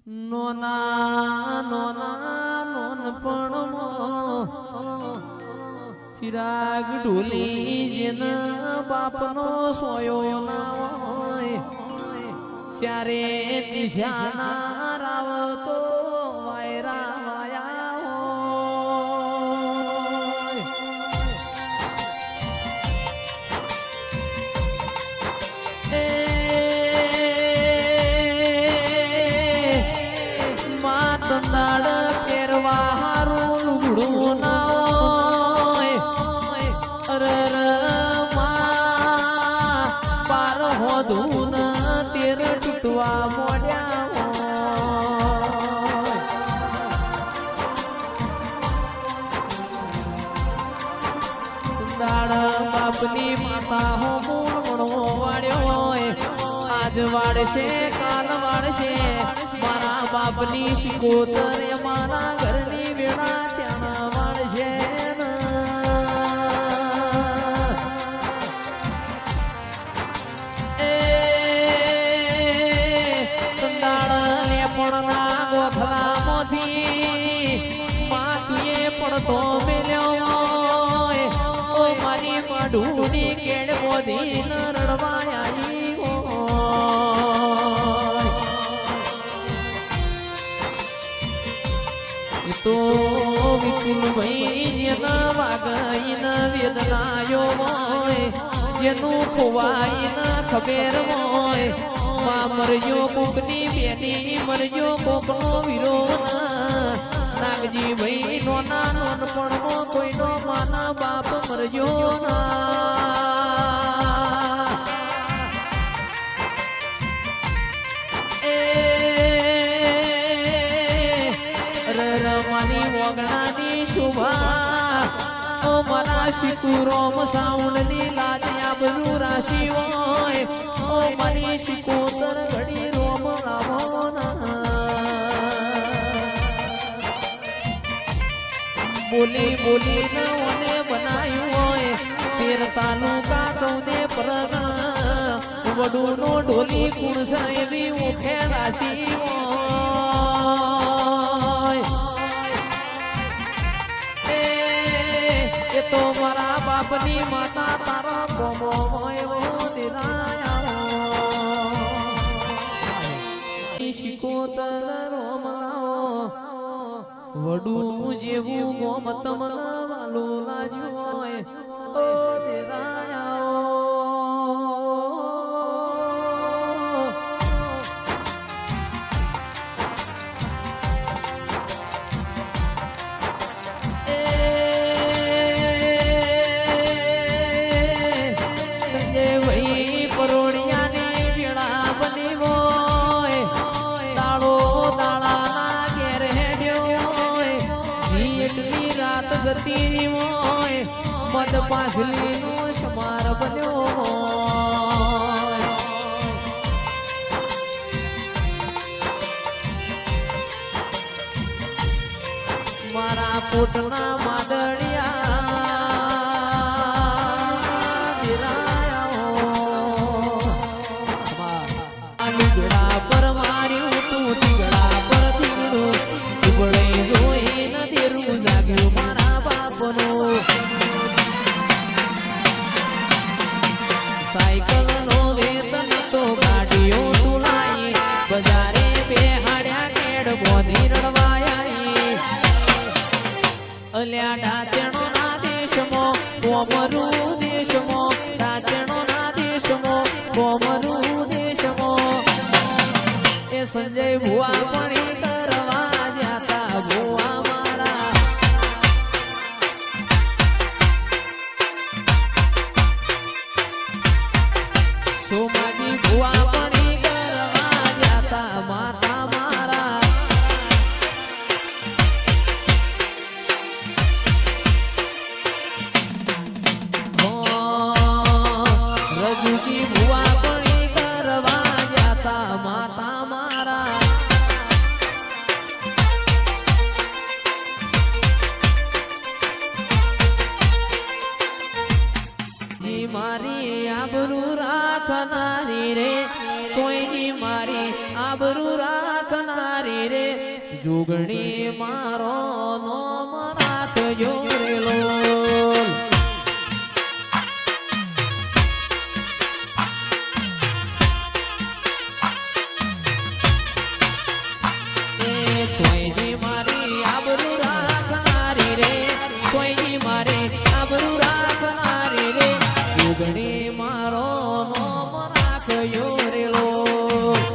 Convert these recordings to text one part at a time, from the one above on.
નોના નોના નોનપણમાં ચિરાગ ઢોલી જેન બાપનો સોયો ના હોય ચારે દિશાના રાવતો વાયરા વાયા હોય માતંદાળ પહેરવા હારું લુગડું ના હોય અરર માં પાર હોધું તેર તૂટવા મોડ્યા દાળ બાપની માતા હો મૂળ મણો વાળ્યો હોય આજ વાળશે કાલ વાળશે મારા બાપની શિકોતર મારા ઘરની વેળા ચાણા વાળશે પડતો મેલ્યો ઓ મારી માઢુની કેડ બોધી ન રડવાઈ તો વિપુલ ભાઈ જેના વાગઈ ન વેદનાયો હોય જેનું ખોવાઈ ન ખબેર હોય માં મરજો કોકની બેની મરજો કોકનો વિરોધ નાગજી ભાઈ નોના નોનપણમાં કોઈનો માના બાપ મરજો ના મારી વગણાની શુભા ઓ મારા શિકુરોમ સાઉન્ડની લાજ આબરૂ રાશિ હોય ઓ મારી શિકોતર ઘડી રોમ લાવો બોલી બોલી નોને બનાયું હોય તેર તાલુકા 14 પરગણા વડું નો ઢોલી કુણસ એવી ઓખે રાશિ હોય એ તો મારા બાપની માતા તારા ગોમો હોય શિકોતર રોમલાઓ વડું જેવું ગોમ તમને વાલું લાજ્યું હોય ઓ દેરાયા સંજય ભાઈ પરોડિયાની વેળા બની હોય તાળો દાળા ઘેર એટલી રાત ગતી હોય મદ પાછલી નો સમાર બન્યો મારા પોટના માદળિયા લુગડા પર માર્યું તું તીગડા પર થીગડું ઉબળે જોઈ નદીરું જાગ્યું મારા બાપનો સાયકલ નો વેતન તો ગાડીઓ તુલાઈ બજારે બેહાડ્યા કેડ બોધી રડવાયા અલ્યા ડાચણો ના દેશમાં કોમરું દેશમાં ડાચણો ના દેશમાં કોમરું દેશમાં એ સંજય ભુવા પણી કરવા જાતા ભુવા મારા સોમાજી ભુવા પણી કરવા જાતા માતા મારા રઘુજી ભુવા પણી કરવા જાતા માતા મારા મારી આબરૂ રાખનારી રે સોયજી મારી આબરૂ રાખનારી जुगणी मारो नोम राखजो रे लोल कोईनी मारी आबरू राखनारी रे कोईनी मारी आबरू राखनारी रे जुगणी मारो नोम राखजो रे लोल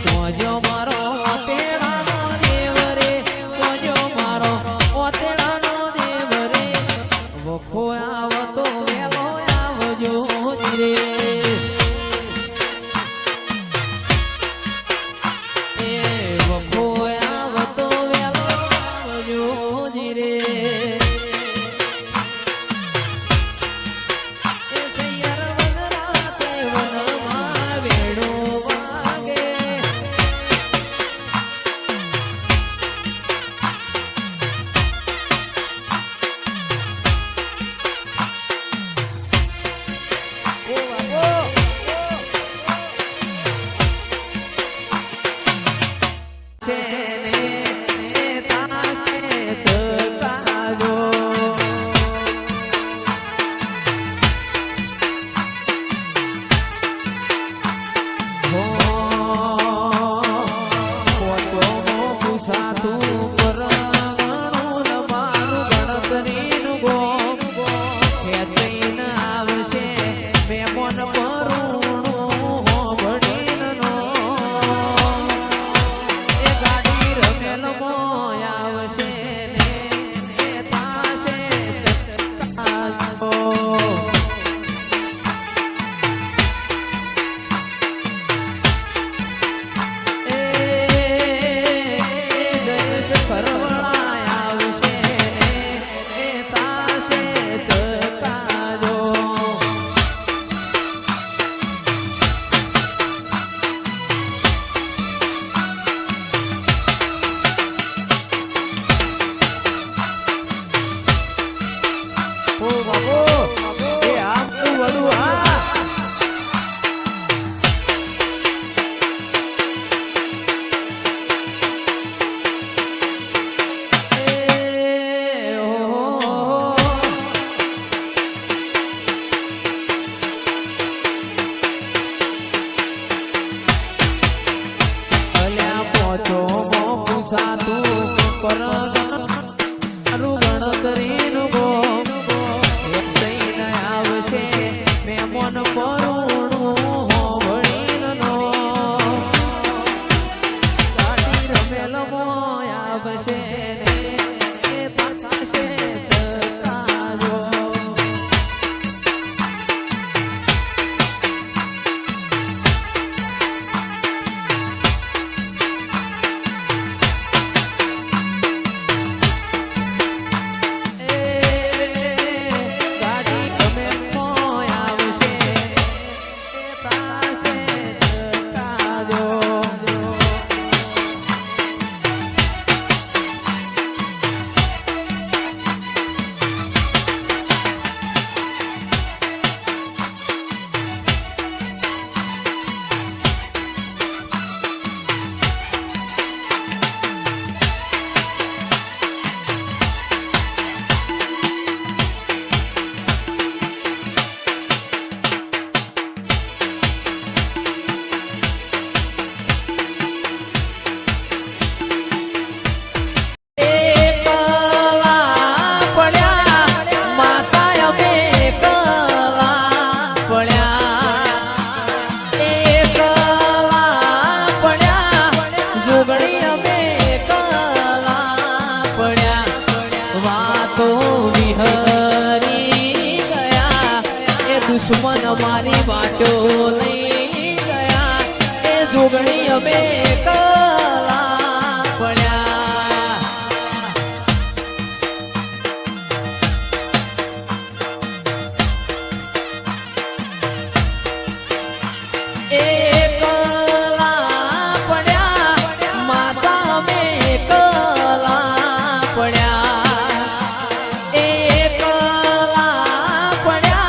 सोजो मारो ओतेड़ानो देव रे सोजो मारो ओतेड़ानो देव रे वखो आवतो वेलो आवजो रे ए वखो आवतो वेलो आवजो रे ए सैयर वनराते वनमा वेणो वागे दुश्मन मारी बाटो लई गया ए जोगणी अमे कला पड्या पड्या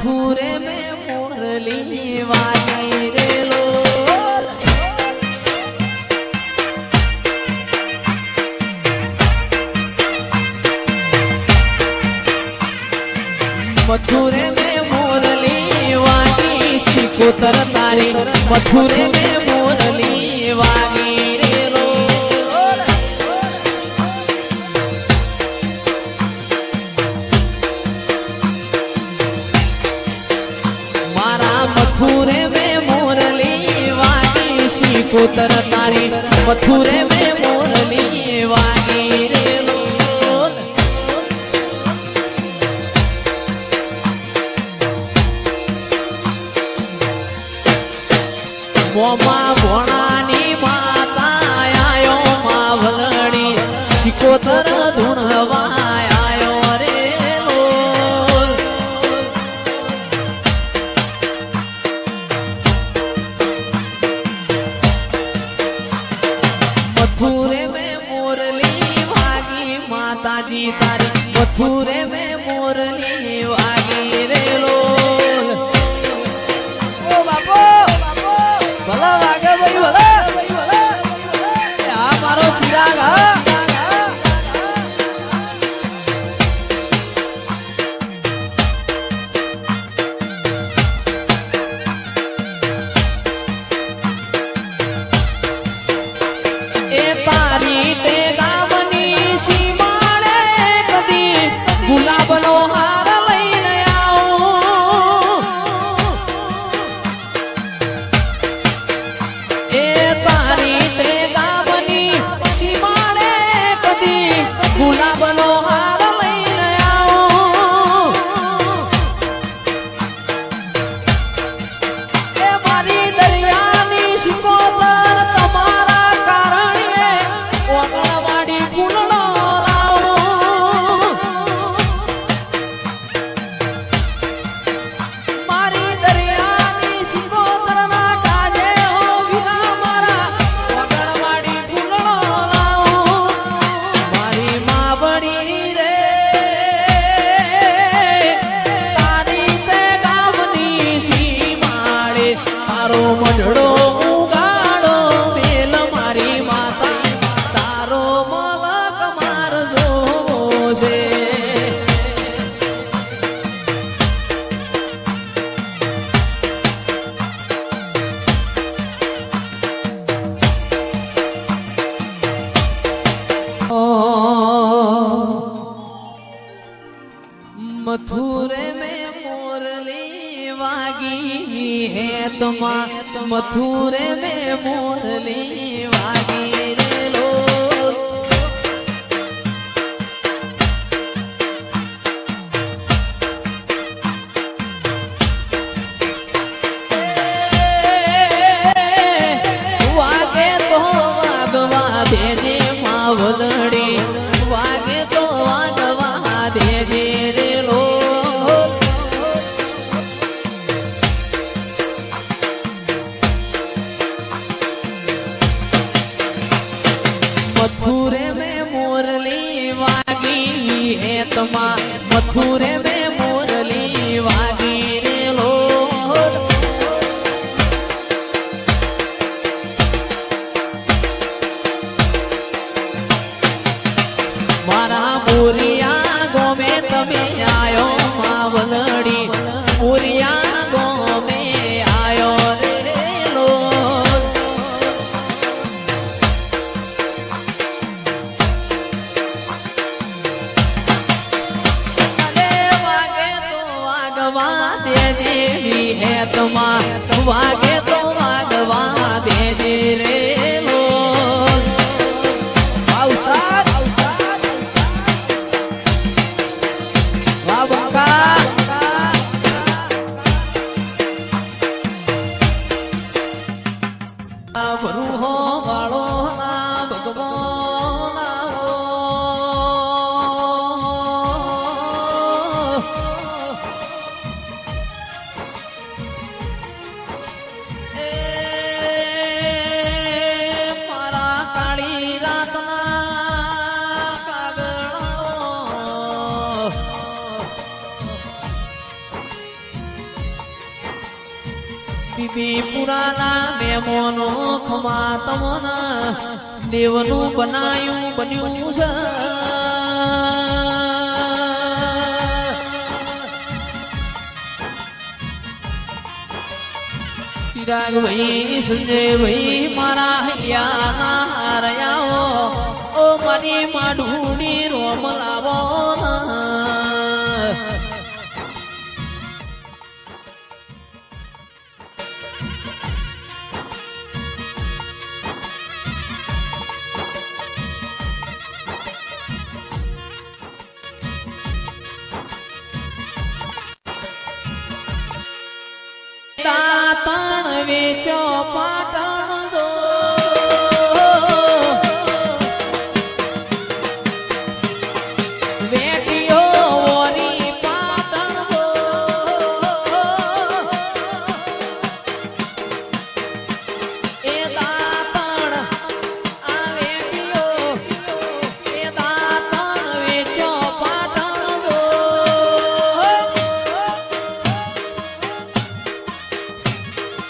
મથુરે में मुरली वागी रे लो मथुरे में मुरली वागी शिकोतर तारी मथुरे में मुरली वागी रे लो मारा मथुरे में मुरली वागी शिकोतर तारी मथुरे में मुरली वागी रे लो मोमा भोणानी माता आयो मावलणी शिकोतर धुणवा आयो रे लोल मथुरे में मुरली वागी माताजी तारी मथुरे में मुरली वागी रे लोल ओ बापो भला वागे भाई भला आ मारो चिराग ए तारी ते गामनी सीमाड़े कदी गुलाबनो हार लईने आऊं ए तारी ते गामनी सीमाड़े कदी गुलाबनो हार लईने आऊं ए मारी दरियानी शिकोतर तमारा कारणे ओगळवाडी फूलणो लावूं मारी दरियानी शिकोतरना काजे हो विना मारा ओगळवाडी फूलणो लावूं मारी मावडी रे तारी ते गामनी सीमाडे तारो मढडो उगाडो मेल मारी माता तारो मलक मारजो છે मथुरे में मुरली वागी है तुमा मथुरे में मुरली वागी रे लोग वागे तो वागवा देजे मावलड़ी वागे तो वागवा देजे रे लोग मथुरे में मुरली वागी है तुमा मथुरे में मुरली वागी रे लोग मारा मुरिया गोमे तमे आयो मावलड़ी मुरिया गोमे आयो रे लोग अरे वागे तो वागवा दे देवी है तुमा वागे तो वागवा दे दे रे लोग ભરૂહો વાળો ના ભગવો ના હો એ મારા કાળી રાતના કાગળો બી પુરાના મેમોનો ખમા તમોના દેવનું બનાયું બન્યું છે ચિરાગ ભાઈ સંજય ભાઈ મારા હૈયા રયાઓ ઓ મારી માઢુડી રોમ લાવો દાતણ વેચો પાટણ જો વેટીઓ ઓરી પાટણ જો એ દાતણ આ વેટીઓ એ દાતણ વેચો પાટણ જો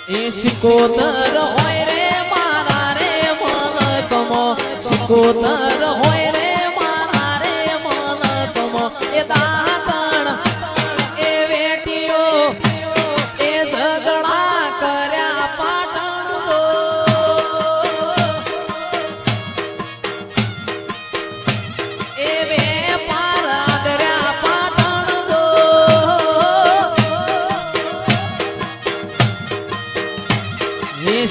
એ સિકોતર હોય રે મારા રે મલકમો સિકોતર હોય રે મારા રે મલકમો એ દાતણ એ વેટીઓ એ ઝઘડા કર્યા પાટણ જો એ વેપાર આદર્યા પાટણ જો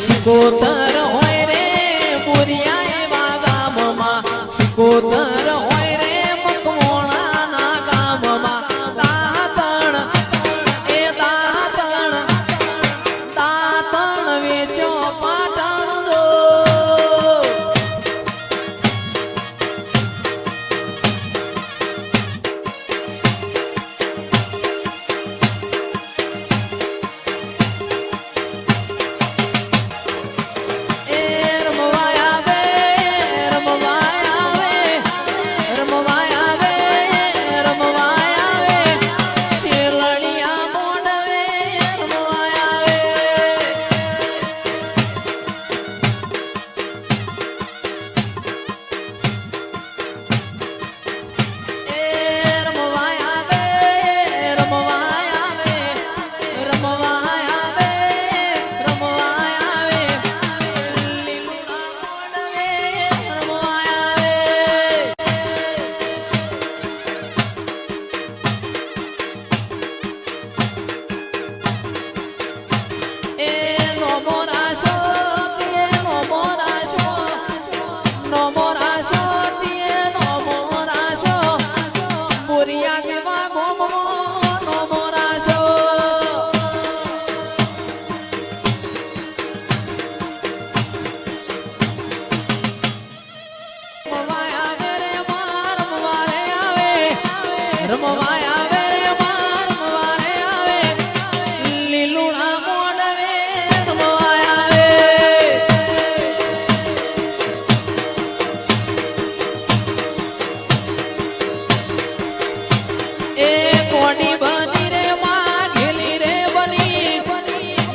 સિકોતર હોય રે બોરિયા એવા ગામમાં સિકોતર હોય રે મકવાણાના ગામમાં દાતણ એ દાતણ દાતણ વેચો પાટણ જો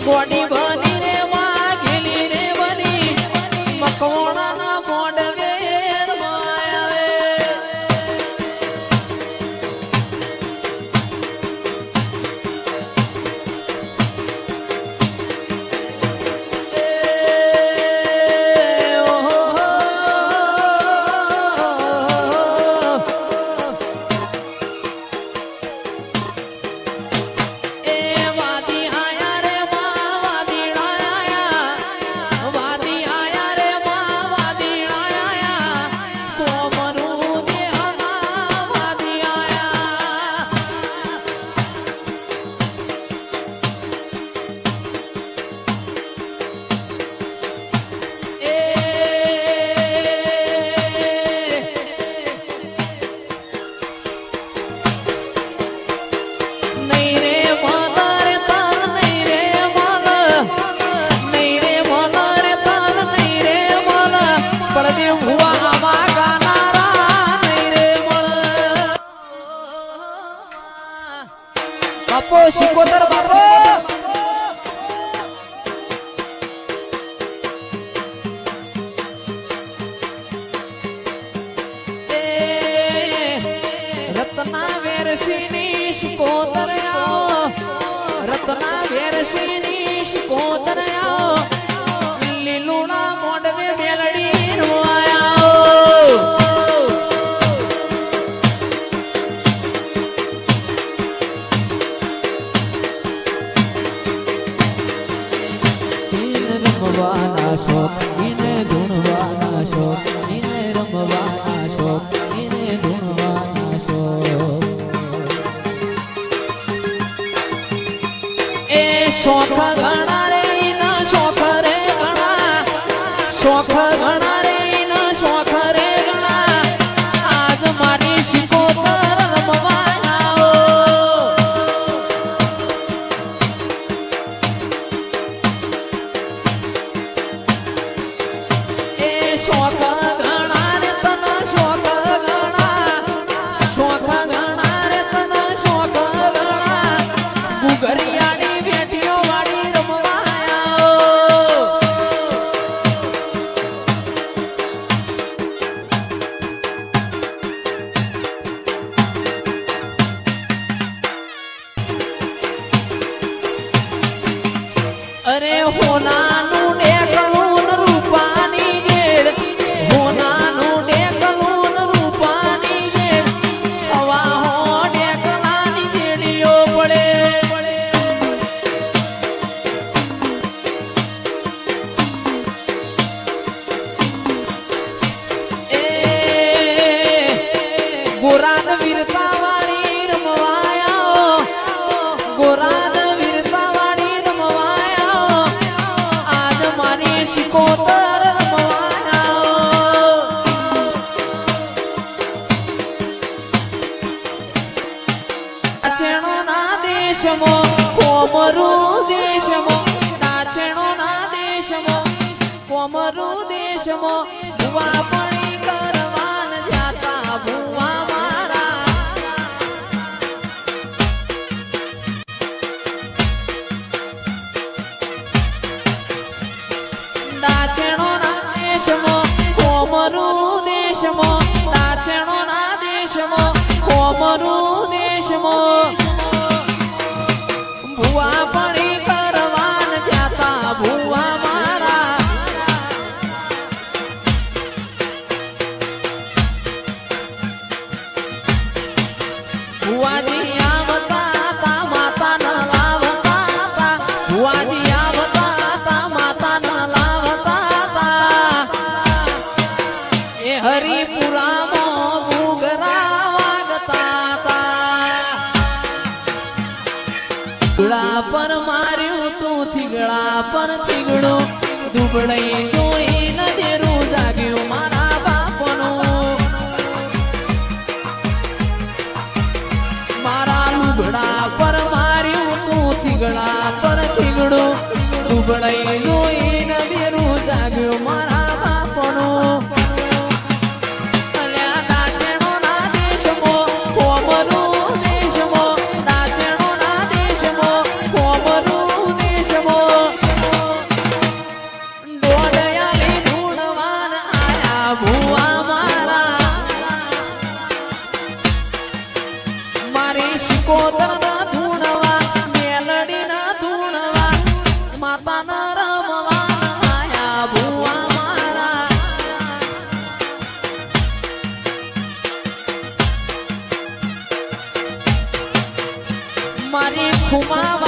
ગોડી બની રે વાઘેલી રે બની મકવાણાના મોડવે રમાવે વાદી આયા રે મા વાદીડા વેરશીની શિકોતર આવો રત્ના વેરશીની શિકોતર આવો લીલુડા મોઢવે મેલડી નો આયો રમવાના શોખ એને ધૂણવાના શોખ એને રમવાના શોખ એને ધૂણવાના શોખ એ શોખ ઘણા રે એના શોખ રે ઘણા શોખ ઘણા રે એના શોખ રે ઘણા આજ મારી શિકોતર રમવાના શોખ ઘણા રે તના શોખ ઘણા શોખ ઘણા રે તના શોખ ઘણા ગુગરિયાની બેટીઓ વાળી રમવાયા અરે હોનાનું ડેકલું રૂપાની જેડ હોનાનું ડેકલું રૂપાની જેડ હવા હો ડેકલાની જેડીઓ પડે એ ગોરાદ વીરતા વાળી રમવાયા ગોરાદ વીરતા વાળી રમવાયા આજ મારી શિકોતર કોમરુ દેશમો નાચણો ના દેશમો કોમરુ દેશમો ભુવા પણી કરવાન જાતા ભુવા મારા નાચણો ના દેશમો કોમરુ દેશમો નાચણો ના દેશમો કોમરુ દેશમો ભુવા પણી કરવાન જાતા ભુવા મારા ભુવાજી આવતા તા માતા ન લાવતા તા ભુવાજી આવતા તા માતા ન લાવતા તા એ હરિપુરામાં ઘૂઘરા વાગતા તા થીગડા પર માર્યું તું થીગડા પર થીગડું દુબળઈ જોઈ નજરું જાગ્યું મારા બાપનું મારા લુગડા પર માર્યું તું થીગડા પર થીગડું દુબળઈ જોઈ નજરું જાગ્યું મારા બાપનું શિકોતર ના ધૂણવા મેલડી ના ધૂણવા માતા ના રમવા આયા ભુવા મારા મારી ખુમા